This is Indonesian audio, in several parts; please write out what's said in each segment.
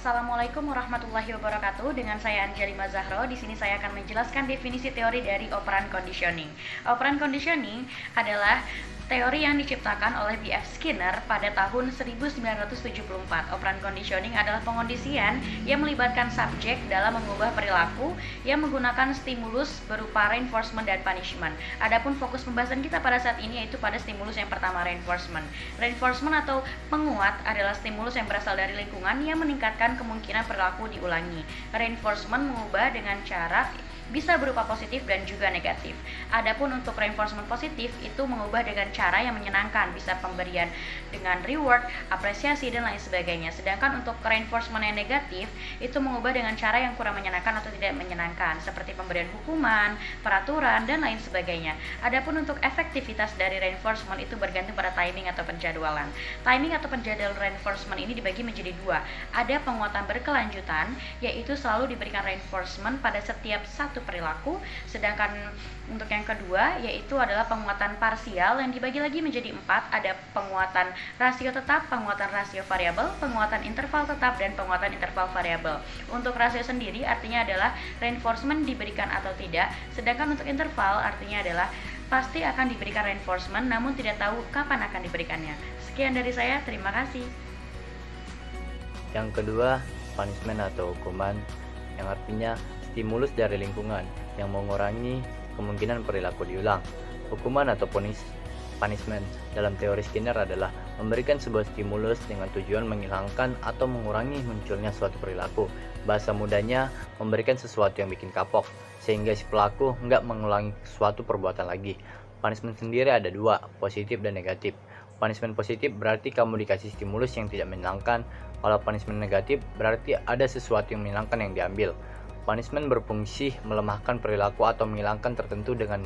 Assalamualaikum warahmatullahi wabarakatuh. Dengan saya Angelima Zahro. Di sini saya akan menjelaskan definisi teori dari operant conditioning. Operant conditioning adalah teori yang diciptakan oleh B.F. Skinner pada tahun 1974. Operant conditioning adalah pengondisian yang melibatkan subjek dalam mengubah perilaku yang menggunakan stimulus berupa reinforcement dan punishment. Adapun fokus pembahasan kita pada saat ini yaitu pada stimulus yang pertama, reinforcement. Reinforcement atau penguat adalah stimulus yang berasal dari lingkungan yang meningkatkan kemungkinan perilaku diulangi. Reinforcement mengubah dengan cara bisa berupa positif dan juga negatif. Adapun untuk reinforcement positif itu mengubah dengan cara yang menyenangkan, bisa pemberian dengan reward, apresiasi dan lain sebagainya. Sedangkan untuk reinforcement yang negatif itu mengubah dengan cara yang kurang menyenangkan atau tidak menyenangkan, seperti pemberian hukuman, peraturan dan lain sebagainya. Adapun untuk efektivitas dari reinforcement itu bergantung pada timing atau penjadwalan. Timing atau penjadwalan reinforcement ini dibagi menjadi dua. Ada penguatan berkelanjutan, yaitu selalu diberikan reinforcement pada setiap satu perilaku, sedangkan untuk yang kedua yaitu adalah penguatan parsial yang dibagi lagi menjadi 4. Ada penguatan rasio tetap, penguatan rasio variabel, penguatan interval tetap, dan penguatan interval variabel. Untuk rasio sendiri artinya adalah reinforcement diberikan atau tidak, sedangkan untuk interval artinya adalah pasti akan diberikan reinforcement namun tidak tahu kapan akan diberikannya. Sekian dari saya, terima kasih. Yang kedua, punishment atau hukuman, yang artinya stimulus dari lingkungan yang mengurangi kemungkinan perilaku diulang. Hukuman atau punishment dalam teori Skinner adalah memberikan sebuah stimulus dengan tujuan menghilangkan atau mengurangi munculnya suatu perilaku. Bahasa mudahnya, memberikan sesuatu yang bikin kapok, sehingga si pelaku nggak mengulangi suatu perbuatan lagi. Punishment sendiri ada dua, positif dan negatif. Punishment positif berarti kamu dikasih stimulus yang tidak menyenangkan. Kalau punishment negatif berarti ada sesuatu yang menyenangkan yang diambil. Punishment berfungsi melemahkan perilaku atau menghilangkan tertentu dengan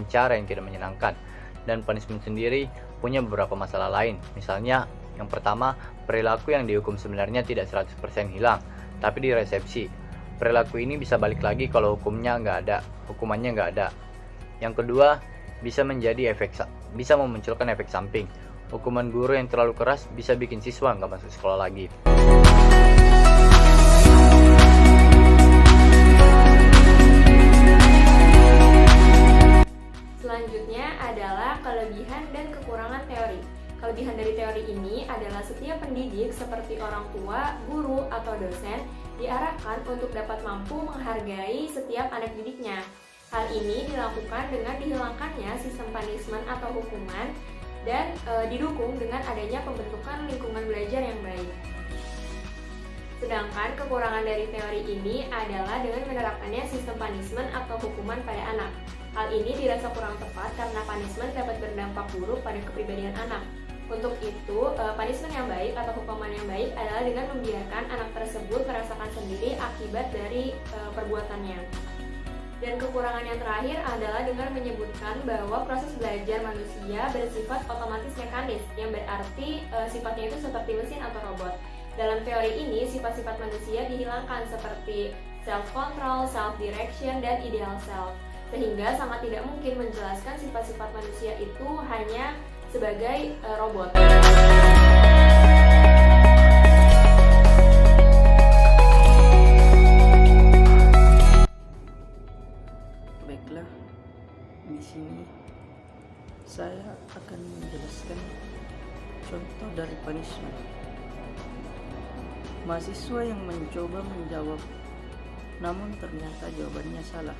cara yang tidak menyenangkan. Dan punishment sendiri punya beberapa masalah lain. Misalnya, yang pertama, perilaku yang dihukum sebenarnya tidak 100% hilang, tapi diresepsi. Perilaku ini bisa balik lagi kalau hukumannya nggak ada. Yang kedua, bisa memunculkan efek samping. Hukuman guru yang terlalu keras bisa bikin siswa nggak masuk sekolah lagi. Selanjutnya adalah kelebihan dan kekurangan teori. Kelebihan dari teori ini adalah setiap pendidik seperti orang tua, guru, atau dosen diarahkan untuk dapat mampu menghargai setiap anak didiknya. Hal ini dilakukan dengan dihilangkannya sistem punishment atau hukuman dan didukung dengan adanya pembentukan lingkungan belajar yang baik. Sedangkan kekurangan dari teori ini adalah dengan menerapkannya sistem punishment atau hukuman pada anak. Hal ini dirasa kurang tepat karena punishment dapat berdampak buruk pada kepribadian anak. Untuk itu, punishment yang baik atau hukuman yang baik adalah dengan membiarkan anak tersebut merasakan sendiri akibat dari perbuatannya. Dan kekurangan yang terakhir adalah dengan menyebutkan bahwa proses belajar manusia bersifat otomatis mekanis, yang berarti sifatnya itu seperti mesin atau robot. Dalam teori ini, sifat-sifat manusia dihilangkan seperti self-control, self-direction, dan ideal self. Sehingga sangat tidak mungkin menjelaskan sifat-sifat manusia itu hanya sebagai robot. Baiklah, di sini saya akan menjelaskan contoh dari punishment. Mahasiswa yang mencoba menjawab, namun ternyata jawabannya salah.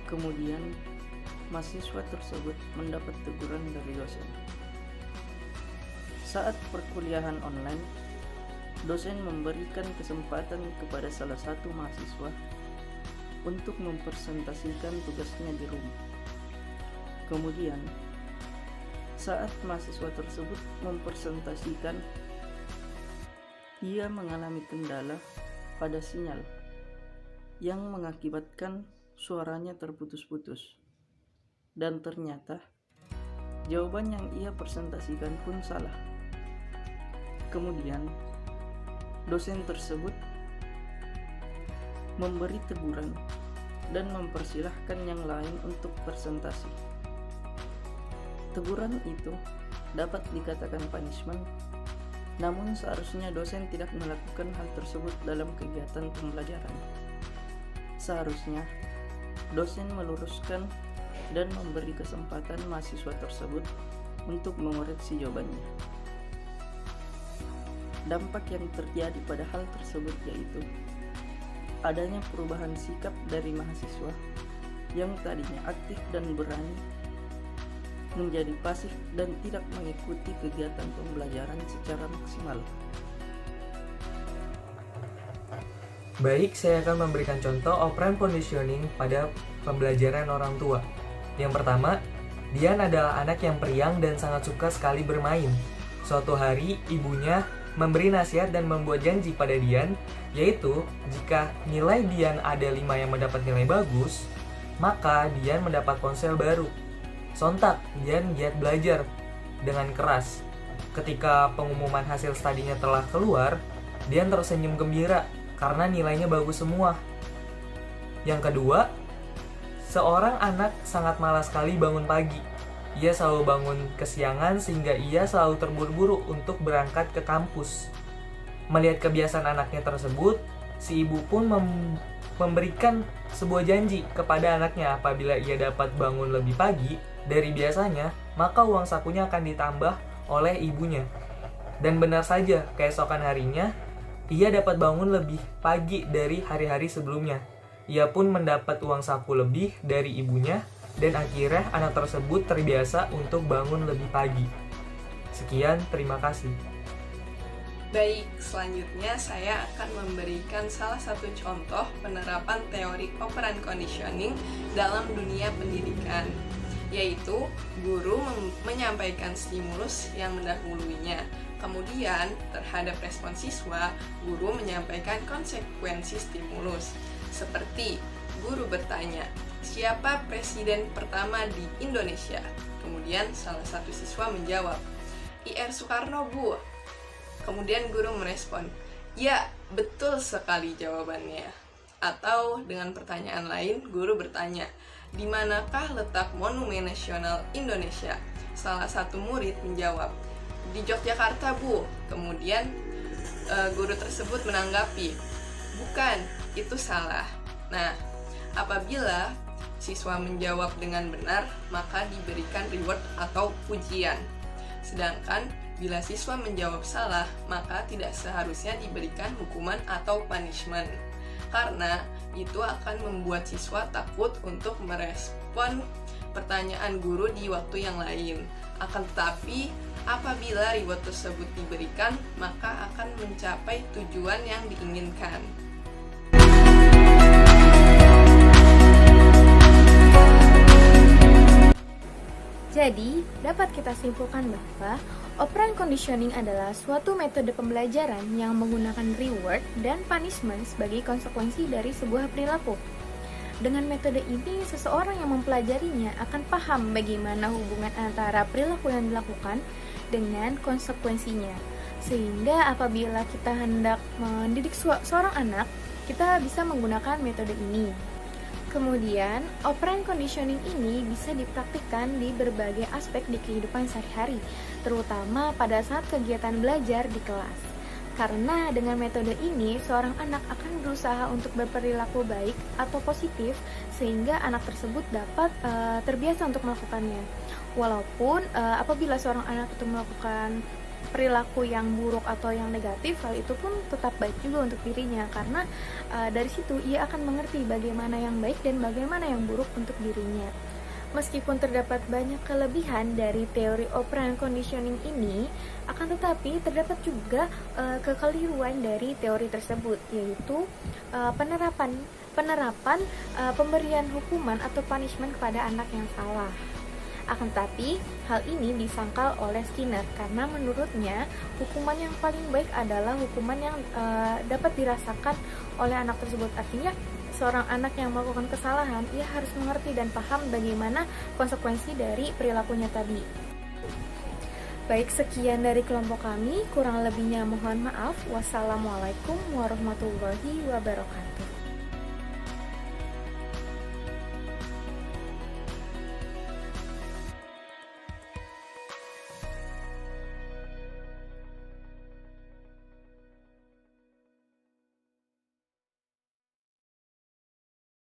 Kemudian, mahasiswa tersebut mendapat teguran dari dosen. Saat perkuliahan online, dosen memberikan kesempatan kepada salah satu mahasiswa untuk mempresentasikan tugasnya di rumah. Kemudian, saat mahasiswa tersebut mempresentasikan, ia mengalami kendala pada sinyal yang mengakibatkan suaranya terputus-putus. Dan ternyata jawaban yang ia presentasikan pun salah. Kemudian dosen tersebut memberi teguran dan mempersilahkan yang lain untuk presentasi. Teguran itu dapat dikatakan punishment Namun seharusnya dosen tidak melakukan hal tersebut dalam kegiatan pembelajaran. Seharusnya dosen meluruskan dan memberi kesempatan mahasiswa tersebut untuk mengoreksi jawabannya. Dampak yang terjadi pada hal tersebut yaitu adanya perubahan sikap dari mahasiswa yang tadinya aktif dan berani menjadi pasif dan tidak mengikuti kegiatan pembelajaran secara maksimal. Baik, saya akan memberikan contoh operant conditioning pada pembelajaran orang tua. Yang pertama, Dian adalah anak yang periang dan sangat suka sekali bermain. Suatu hari, ibunya memberi nasihat dan membuat janji pada Dian, yaitu jika nilai Dian ada 5 yang mendapat nilai bagus, maka Dian mendapat ponsel baru. Sontak, Dian giat belajar dengan keras. Ketika pengumuman hasil studinya telah keluar, Dian tersenyum gembira karena nilainya bagus semua. Yang kedua, seorang anak sangat malas sekali bangun pagi. Ia selalu bangun kesiangan sehingga ia selalu terburu-buru untuk berangkat ke kampus. Melihat kebiasaan anaknya tersebut, si ibu pun memberikan sebuah janji kepada anaknya apabila ia dapat bangun lebih pagi dari biasanya, maka uang sakunya akan ditambah oleh ibunya. Dan benar saja, keesokan harinya, ia dapat bangun lebih pagi dari hari-hari sebelumnya. Ia pun mendapat uang saku lebih dari ibunya, dan akhirnya anak tersebut terbiasa untuk bangun lebih pagi. Sekian, terima kasih. Baik, selanjutnya saya akan memberikan salah satu contoh penerapan teori operant conditioning dalam dunia pendidikan, yaitu guru menyampaikan stimulus yang mendahulunya. Kemudian, terhadap respon siswa, guru menyampaikan konsekuensi stimulus. Seperti guru bertanya, siapa presiden pertama di Indonesia? Kemudian salah satu siswa menjawab, Ir Soekarno, Bu. Kemudian guru merespon, ya, betul sekali jawabannya. Atau dengan pertanyaan lain, guru bertanya, di manakah letak Monumen Nasional Indonesia? Salah satu murid menjawab, di Yogyakarta, Bu. Kemudian guru tersebut menanggapi, bukan, itu salah. Nah, apabila siswa menjawab dengan benar, maka diberikan reward atau pujian. Sedangkan bila siswa menjawab salah, maka tidak seharusnya diberikan hukuman atau punishment. Karena itu akan membuat siswa takut untuk merespon pertanyaan guru di waktu yang lain. Akan tetapi, apabila reward tersebut diberikan, maka akan mencapai tujuan yang diinginkan. Jadi, dapat kita simpulkan bahwa operant conditioning adalah suatu metode pembelajaran yang menggunakan reward dan punishment sebagai konsekuensi dari sebuah perilaku. Dengan metode ini, seseorang yang mempelajarinya akan paham bagaimana hubungan antara perilaku yang dilakukan dengan konsekuensinya. Sehingga apabila kita hendak mendidik seorang anak, kita bisa menggunakan metode ini. Kemudian, operant conditioning ini bisa dipraktikkan di berbagai aspek di kehidupan sehari-hari, terutama pada saat kegiatan belajar di kelas. Karena dengan metode ini, seorang anak akan berusaha untuk berperilaku baik atau positif, sehingga anak tersebut dapat terbiasa untuk melakukannya. Walaupun apabila seorang anak itu melakukan perilaku yang buruk atau yang negatif, hal itu pun tetap baik juga untuk dirinya, karena dari situ ia akan mengerti bagaimana yang baik dan bagaimana yang buruk untuk dirinya. Meskipun terdapat banyak kelebihan dari teori operant conditioning ini, akan tetapi terdapat juga kekeliruan dari teori tersebut, yaitu penerapan pemberian hukuman atau punishment kepada anak yang salah. Akan tetapi, hal ini disangkal oleh Skinner karena menurutnya hukuman yang paling baik adalah hukuman yang dapat dirasakan oleh anak tersebut. Artinya, seorang anak yang melakukan kesalahan, ia harus mengerti dan paham bagaimana konsekuensi dari perilakunya tadi. Baik, sekian dari kelompok kami. Kurang lebihnya mohon maaf. Wassalamualaikum warahmatullahi wabarakatuh.